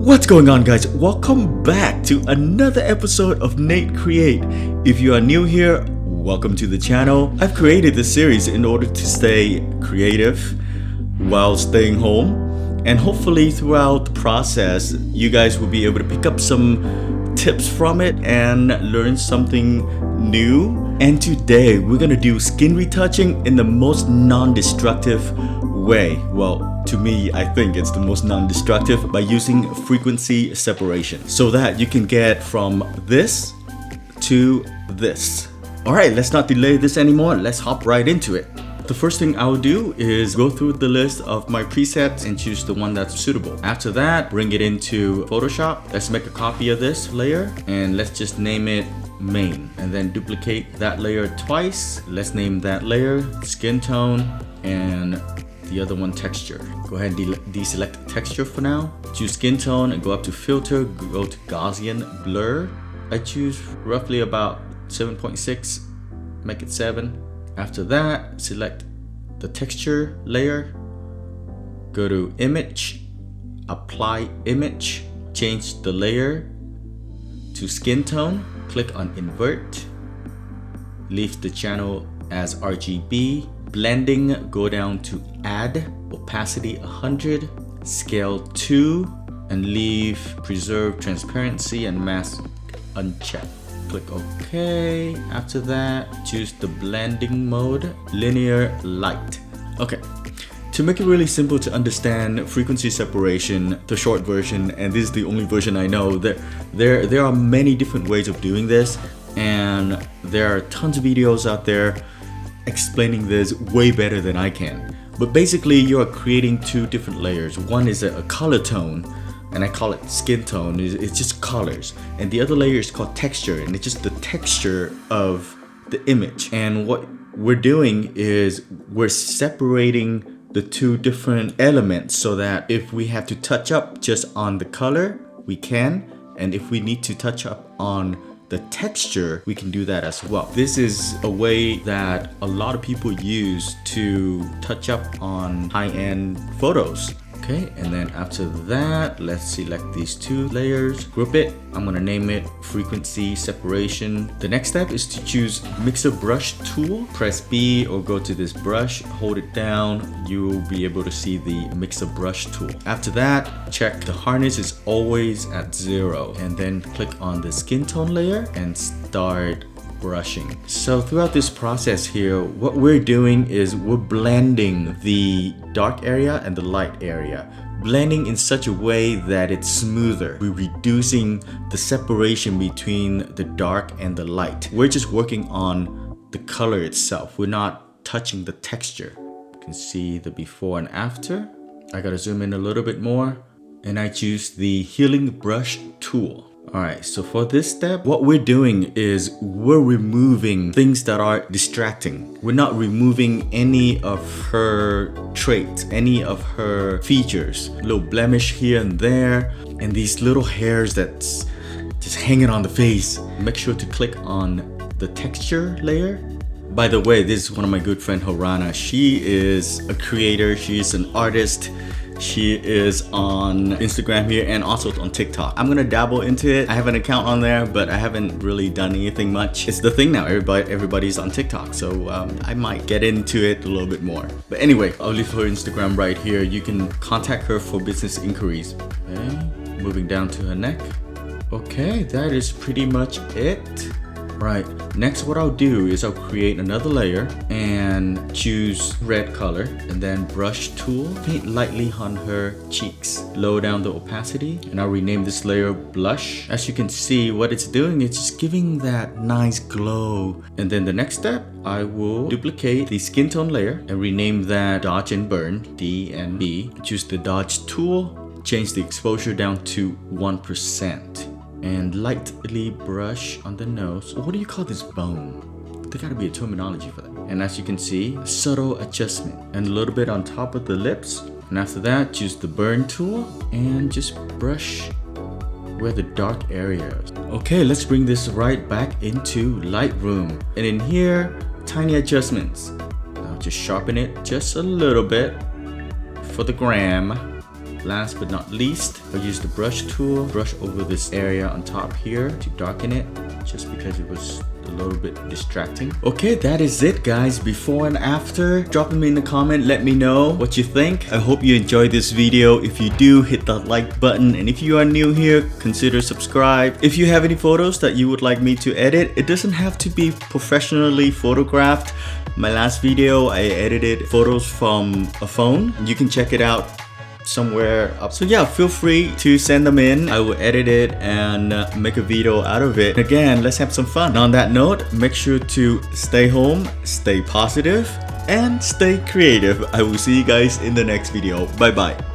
What's going on, guys? Welcome back to another episode of Nate Create. If you are new here, welcome to the channel. I've created this series in order to stay creative while staying home, and hopefully throughout the process you guys will be able to pick up some tips from it and learn something new. And today we're gonna do skin retouching in the most non-destructive way. Well, to me, I think it's the most non-destructive, by using frequency separation so that you can get from this to this. All right, let's not delay this anymore. Let's hop right into it. The first thing I'll do is go through the list of my presets and choose the one that's suitable. After that, bring it into Photoshop. Let's make a copy of this layer and let's just name it main, and then duplicate that layer twice. Let's name that layer skin tone and the other one texture. Go ahead and deselect texture for now. Choose skin tone and go up to filter, go to Gaussian blur. I choose roughly about 7.6, make it 7. After that, select the texture layer, go to image, apply image, change the layer to skin tone, click on invert, leave the channel as RGB, blending, go down to add, opacity 100, scale 2, and leave preserve transparency and mask unchecked. Click OK. After that, choose the blending mode, linear light. Okay. To make it really simple to understand frequency separation, the short version, and this is the only version I know, there are many different ways of doing this, and there are tons of videos out there explaining this way better than I can. But basically, you are creating two different layers. One is a color tone, and I call it skin tone. It's just colors. And the other layer is called texture, and it's just the texture of the image. And what we're doing is we're separating the two different elements so that if we have to touch up just on the color, we can. And if we need to touch up on the texture, we can do that as well. This is a way that a lot of people use to touch up on high-end photos. Okay, and then after that, let's select these two layers, group it. I'm gonna name it frequency separation. The next step is to choose mixer brush tool. Press B or go to this brush, hold it down. You will be able to see the mixer brush tool. After that, check the hardness is always at 0, and then click on the skin tone layer and start brushing. So throughout this process here, what we're doing is we're blending the dark area and the light area, blending in such a way that it's smoother. We're reducing the separation between the dark and the light. We're just working on the color itself. We're not touching the texture. You can see the before and after. I gotta zoom in a little bit more, and I choose the healing brush tool. Alright, so for this step, what we're doing is we're removing things that are distracting. We're not removing any of her traits, any of her features. A little blemish here and there, and these little hairs that's just hanging on the face. Make sure to click on the texture layer. By the way, this is one of my good friend Harana. She is a creator, she's an artist. She is on Instagram here and also on TikTok. I'm gonna dabble into it. I have an account on there, but I haven't really done anything much. It's the thing now, everybody's on TikTok, so I might get into it a little bit more. But anyway, I'll leave her Instagram right here. You can contact her for business inquiries. Okay, moving down to her neck. Okay, that is pretty much it. Right, next what I'll do is I'll create another layer and choose red color, and then brush tool, paint lightly on her cheeks. Lower down the opacity, and I'll rename this layer blush. As you can see, what it's doing, it's just giving that nice glow. And then the next step, I will duplicate the skin tone layer and rename that dodge and burn, D and B. Choose the dodge tool, change the exposure down to 1%. And lightly brush on the nose. What do you call this bone? There gotta be a terminology for that. And as you can see, subtle adjustment. And a little bit on top of the lips. And after that, choose the burn tool and just brush where the dark area is. Okay, let's bring this right back into Lightroom. And in here, tiny adjustments. I'll just sharpen it just a little bit for the gram. last but not least, I'll use the brush tool, brush over this area on top here to darken it, just because it was a little bit distracting. Okay, that is it guys. Before and after, drop them in the comment, let me know what you think. I hope you enjoyed this video. If you do, hit that like button, and if you are new here, consider subscribe. If you have any photos that you would like me to edit, it doesn't have to be professionally photographed. My last video, I edited photos from a phone. You can check it out somewhere up. So yeah, feel free to send them in. I will edit it and make a video out of it. Again, let's have some fun. And on that note, make sure to stay home, stay positive, and stay creative. I will see you guys in the next video. Bye bye.